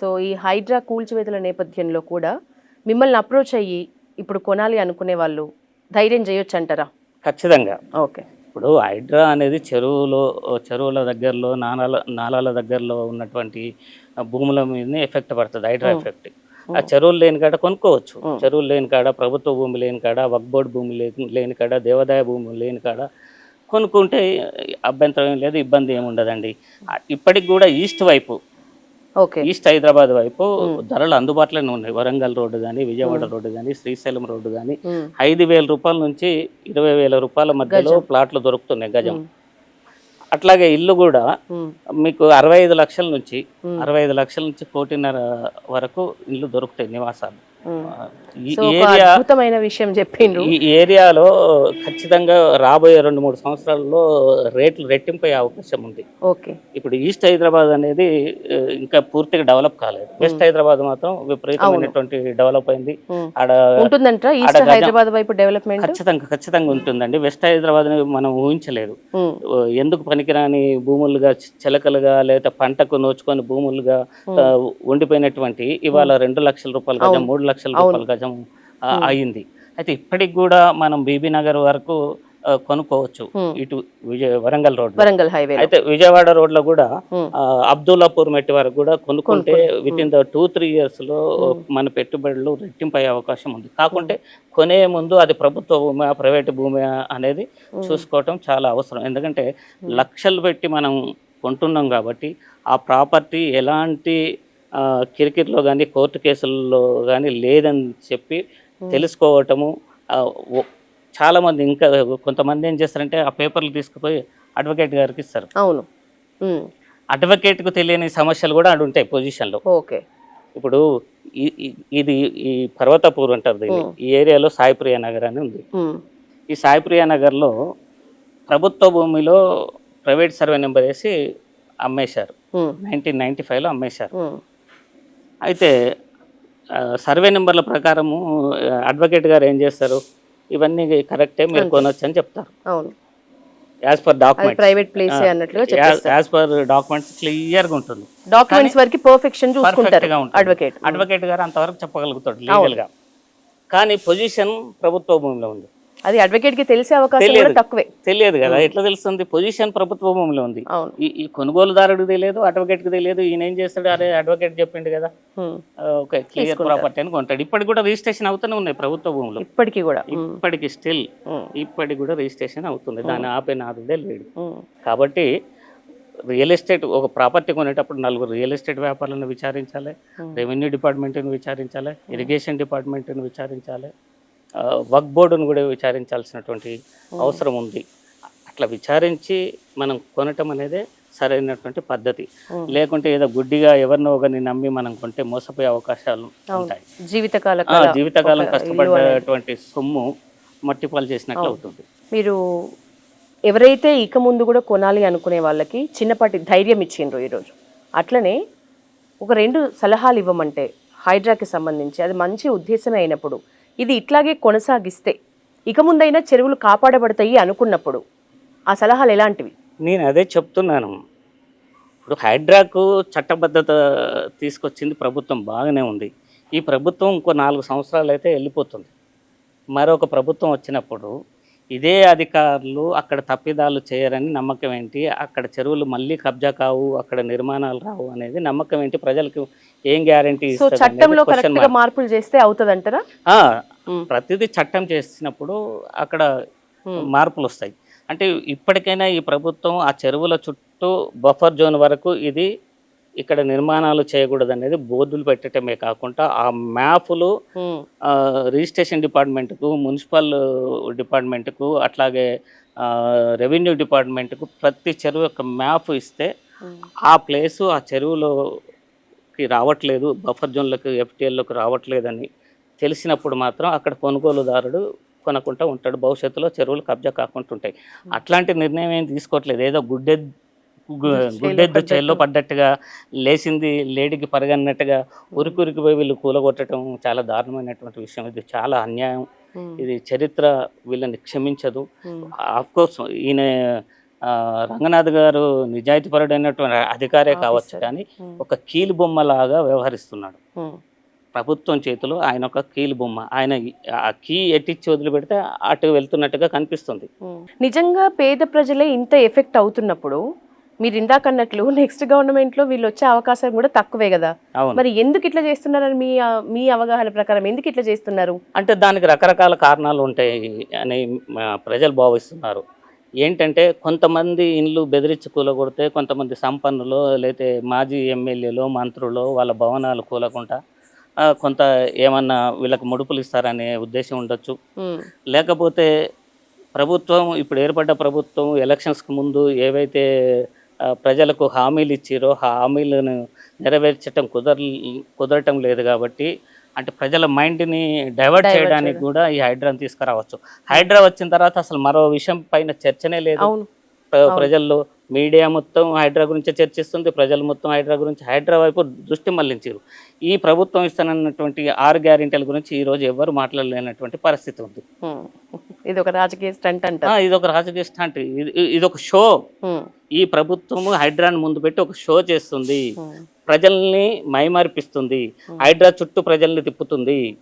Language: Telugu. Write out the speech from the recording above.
సో ఈ హైడ్రా కూల్చివేతల నేపథ్యంలో కూడా మిమ్మల్ని అప్రోచ్ అయ్యి ఇప్పుడు కొనాలి అనుకునే వాళ్ళు ధైర్యం చేయొచ్చు అంటారా? ఖచ్చితంగా. ఓకే. ఇప్పుడు హైడ్రా అనేది చెరువుల దగ్గరలో నాలాల దగ్గరలో ఉన్నటువంటి భూముల మీదనే ఎఫెక్ట్ పడుతుంది హైడ్రా ఎఫెక్ట్. ఆ చెరువులు లేని కాడ కొనుక్కోవచ్చు. చెరువులు లేని కాడ, ప్రభుత్వ భూమి లేని కాడ, వక్ఫ్ బోర్డు భూమి లేని కాడ, దేవాదాయ భూమి లేని కాడ కొనుక్కుంటే అభ్యంతరం ఏం లేదు, ఇబ్బంది ఏమి ఉండదండి. ఇప్పటికి కూడా ఈస్ట్ హైదరాబాద్ వైపు ధరలు అందుబాటులోనే ఉన్నాయి. వరంగల్ రోడ్డు కానీ, విజయవాడ రోడ్డు కానీ, శ్రీశైలం రోడ్డు కానీ 5,000 రూపాయల నుంచి 20,000 రూపాయల మధ్యలో ప్లాట్లు దొరుకుతున్నాయి గజం. అట్లాగే ఇల్లు కూడా మీకు 65 లక్షల నుంచి 1,50,00,000 వరకు ఇల్లు దొరుకుతాయి నివాసాలు. అద్భుతమైన విషయం చెప్పిండ్రు. ఈ ఏరియాలో ఖచ్చితంగా రాబోయే 2-3 సంవత్సరాల్లో రేట్లు రెట్టింపే అవకాశం ఉంది. ఓకే. ఇప్పుడు ఈస్ట్ హైదరాబాద్ అనేది ఇంకా పూర్తిగా డెవలప్ కాలేదు. వెస్ట్ హైదరాబాద్ మాత్రం విపరీతమైనటువంటి డెవలప్ అయింది. ఖచ్చితంగా ఉంటుందండి. వెస్ట్ హైదరాబాద్ మనం ఊహించలేదు. ఎందుకు పనికిరాని భూములుగా, చిలకలుగా లేదా పంటకు నోచుకొని భూములుగా ఉండిపోయినటువంటి ఇవాళ 2 లక్షల రూపాయల గజం, 3 లక్షల రూపాయల గజం అయింది. అయితే ఇప్పటికి కూడా మనం బీబీ నగర్ వరకు కొనుక్కోవచ్చు. ఇటు వరంగల్ హైవే. అయితే విజయవాడ రోడ్ లో కూడా అబ్దుల్లాపూర్ మెట్టి వరకు కూడా కొనుక్కుంటే విత్ ఇన్ ద 2-3 years లో మన పెట్టుబడులు రెట్టింపయ్యే అవకాశం ఉంది. కాకుంటే కొనే ముందు అది ప్రభుత్వ భూమి, ప్రైవేటు భూమి అనేది చూసుకోవటం చాలా అవసరం. ఎందుకంటే లక్షలు పెట్టి మనం కొంటున్నాం కాబట్టి ఆ ప్రాపర్టీ ఎలాంటి కిరికిరిలో కానీ, కోర్టు కేసుల్లో కానీ లేదని చెప్పి తెలుసుకోవటము. చాలామంది ఇంకా కొంతమంది ఏం చేస్తారంటే ఆ పేపర్లు తీసుకుపోయి అడ్వకేట్ గారికి ఇస్తారు. అవును. అడ్వకేట్కు తెలియని సమస్యలు కూడా అటు ఉంటాయి పొజిషన్లో. ఓకే. ఇప్పుడు ఇది ఈ పర్వతపూర్ అంటారు దీన్ని. ఈ ఏరియాలో సాయిప్రియ నగర్ అని ఉంది. ఈ సాయిప్రియ నగర్లో ప్రభుత్వ భూమిలో ప్రైవేట్ సర్వే నెంబర్ వేసి అమ్మేశారు. 1995లో అమ్మేశారు. అయితే సర్వే నెంబర్ల ప్రకారము అడ్వకేట్ గారు ఏం చేస్తారు, ఇవన్నీ కరెక్టే, మీరు కొనొచ్చు అని చెప్తారు. యాజ్ పర్ డాక్యుమెంట్స్ క్లియర్గా ఉంటుంది. అడ్వకేట్ గారు అంతవరకు చెప్పగలుగుతాడు లీగల్గా. కానీ పొజిషన్ ప్రభుత్వ భూమిలో ఉంది. అది అడ్వకేట్ కి తెలిసే అవకాశం కూడా తక్కువే. తెలియదు కదా, ఎట్లా తెలుస్తుంది? పొజిషన్ ప్రభుత్వ భూమిలో ఉంది. ఈ కొనుగోలుదారుడికి తెలియదు, అడ్వకేట్ కి తెలియదు. ఈయన ఏం చేస్తాడు, అరే అడ్వకేట్ చెప్పిండు కదా, ఓకే క్లియర్ ప్రాపర్టీ అని కొంటాడు. ఇప్పటికి కూడా రిజిస్ట్రేషన్ అవుతూనే ఉన్నాయి ప్రభుత్వ భూములు. ఇప్పటికి స్టిల్ ఇప్పటికి కూడా రిజిస్ట్రేషన్ అవుతుంది. దాన్ని ఆపే నాదుడే లేడు. కాబట్టి రియల్ ఎస్టేట్, ఒక ప్రాపర్టీ కొనేటప్పుడు 4 రియల్ ఎస్టేట్ వ్యాపారాలను విచారించాలి, రెవెన్యూ డిపార్ట్మెంట్ని విచారించాలి, ఇరిగేషన్ డిపార్ట్మెంట్ని విచారించాలి, వక్ఫ్ బోర్డును కూడా విచారించాల్సినటువంటి అవసరం ఉంది. అట్లా విచారించి మనం కొనటం అనేది సరైనటువంటి పద్ధతి. లేకుంటే ఏదో గుడ్డిగా ఎవరినో ఒకరిని నమ్మి మనం కొంటే మోసపోయే అవకాశాలు ఉంటాయి. జీవితకాలం కష్టపడ్డటువంటి సొమ్ము మట్టిపాలు చేసినట్లు అవుతుంది. మీరు ఎవరైతే ఇక ముందు కూడా కొనాలి అనుకునే వాళ్ళకి చిన్నపాటి ధైర్యం ఇచ్చిండ్రు ఈరోజు, అట్లనే ఒక 2 సలహాలు ఇవ్వమంటే హైడ్రాకి సంబంధించి, అది మంచి ఉద్దేశమే అయినప్పుడు, ఇది ఇట్లాగే కొనసాగిస్తే ఇక ముందైనా చెరువులు కాపాడబడతాయి అనుకున్నప్పుడు ఆ సలహాలు ఎలాంటివి? నేను అదే చెప్తున్నాను. ఇప్పుడు హైడ్రాకు చట్టబద్ధత తీసుకొచ్చింది ప్రభుత్వం, బాగానే ఉంది. ఈ ప్రభుత్వం ఇంకో 4 సంవత్సరాలు అయితే వెళ్ళిపోతుంది. మరొక ప్రభుత్వం వచ్చినప్పుడు ఇదే అధికారులు అక్కడ తప్పిదాలు చేయరని నమ్మకం ఏంటి? అక్కడ చెరువులు మళ్ళీ కబ్జా కావు, అక్కడ నిర్మాణాలు రావు అనేది నమ్మకం ఏంటి? ప్రజలకు ఏం గ్యారంటీ? చట్టంలో కరెక్ట్గా మార్పులు చేస్తే అవుతుందంటారా? ప్రతిదీ చట్టం చేసినప్పుడు అక్కడ మార్పులు వస్తాయి. అంటే ఇప్పటికైనా ఈ ప్రభుత్వం ఆ చెరువుల చుట్టూ బఫర్ జోన్ వరకు ఇది ఇక్కడ నిర్మాణాలు చేయకూడదు అనేది బోర్డులు పెట్టడమే కాకుండా ఆ మ్యాప్లు రిజిస్ట్రేషన్ డిపార్ట్మెంట్కు, మున్సిపల్ డిపార్ట్మెంట్కు, అట్లాగే రెవెన్యూ డిపార్ట్మెంట్కు ప్రతి చెరువు యొక్క మ్యాప్ ఇస్తే ఆ ప్లేసు ఆ చెరువులోకి రావట్లేదు, బఫర్ జోన్లకు, ఎఫ్టీఎల్లోకి రావట్లేదని తెలిసినప్పుడు మాత్రం అక్కడ కొనుగోలుదారుడు కొనకుండా ఉంటాడు. భవిష్యత్తులో చెరువులు కబ్జా కాకుండా ఉంటాయి. అట్లాంటి నిర్ణయం ఏం తీసుకోవట్లేదు. ఏదో గుడ్డెద్దు చేల్లో పడ్డట్టుగా, లేచింది లేడికి పరిగన్నట్టుగా ఉరికి పోయి వీళ్ళు కూలగొట్టడం చాలా దారుణమైనటువంటి విషయం. ఇది చాలా అన్యాయం. ఇది చరిత్ర వీళ్ళని క్షమించదు. ఆఫ్కోర్స్ ఈయన రంగనాథ్ గారు నిజాయితీపరుడైనటువంటి అధికారే కావచ్చు, కానీ ఒక కీలు బొమ్మలాగా వ్యవహరిస్తున్నాడు. ప్రభుత్వం చేతిలో ఆయన ఒక కీలు బొమ్మ. ఆయన ఆ కీ ఎట్టిచ్చి వదిలిపెడితే అటు వెళ్తున్నట్టుగా కనిపిస్తుంది. నిజంగా పేద ప్రజలే ఇంత ఎఫెక్ట్ అవుతున్నప్పుడు మీరు ఇందాక అన్నట్లు నెక్స్ట్ గవర్నమెంట్లో వీళ్ళు వచ్చే అవకాశం కూడా తక్కువే కదా. అవును. మరి ఎందుకు ఇట్లా చేస్తున్నారని మీ అవగాహన ప్రకారం ఎందుకు ఇట్లా చేస్తున్నారు? అంటే దానికి రకరకాల కారణాలు ఉంటాయి అని ప్రజలు భావిస్తున్నారు. ఏంటంటే కొంతమంది ఇండ్లు బెదిరించి కూలగొడితే కొంతమంది సంపన్నులు లేతే మాజీ ఎమ్మెల్యేలు మంత్రులు వాళ్ళ భవనాలు కూలకుండా కొంత ఏమన్నా వీళ్ళకి ముడుపులు ఇస్తారనే ఉద్దేశం ఉండొచ్చు. లేకపోతే ప్రభుత్వం ఇప్పుడు ఏర్పడ్డ ప్రభుత్వం ఎలక్షన్స్కి ముందు ఏవైతే ప్రజలకు హామీలు ఇచ్చిరో హామీలను నెరవేర్చడం కుదరటం లేదు కాబట్టి, అంటే ప్రజల మైండ్ని డైవర్ట్ చేయడానికి కూడా ఈ హైడ్రాని తీసుకురావచ్చు. హైడ్రా వచ్చిన తర్వాత అసలు మరో విషయం పైన చర్చనే లేదు. ప్రజల్లో మీడియా మొత్తం హైడ్రా గురించి చర్చిస్తుంది, ప్రజలు మొత్తం హైడ్రా గురించి హైడ్రా వైపు దృష్టి మళ్లించారు. ఈ ప్రభుత్వం ఇస్తున్నటువంటి 6 గ్యారెంటీల గురించి ఈ రోజు ఎవరు మాట్లాడలేనటువంటి పరిస్థితి ఉంది. ఇది ఒక రాజకీయ స్టంట్ అంట. ఇది ఒక రాజకీయ స్టంట్, ఇది ఒక షో. ఈ ప్రభుత్వము హైడ్రాని ముందు పెట్టి ఒక షో చేస్తుంది, ప్రజల్ని మైమరిపిస్తుంది, హైడ్రా చుట్టూ ప్రజల్ని తిప్పుతుంది.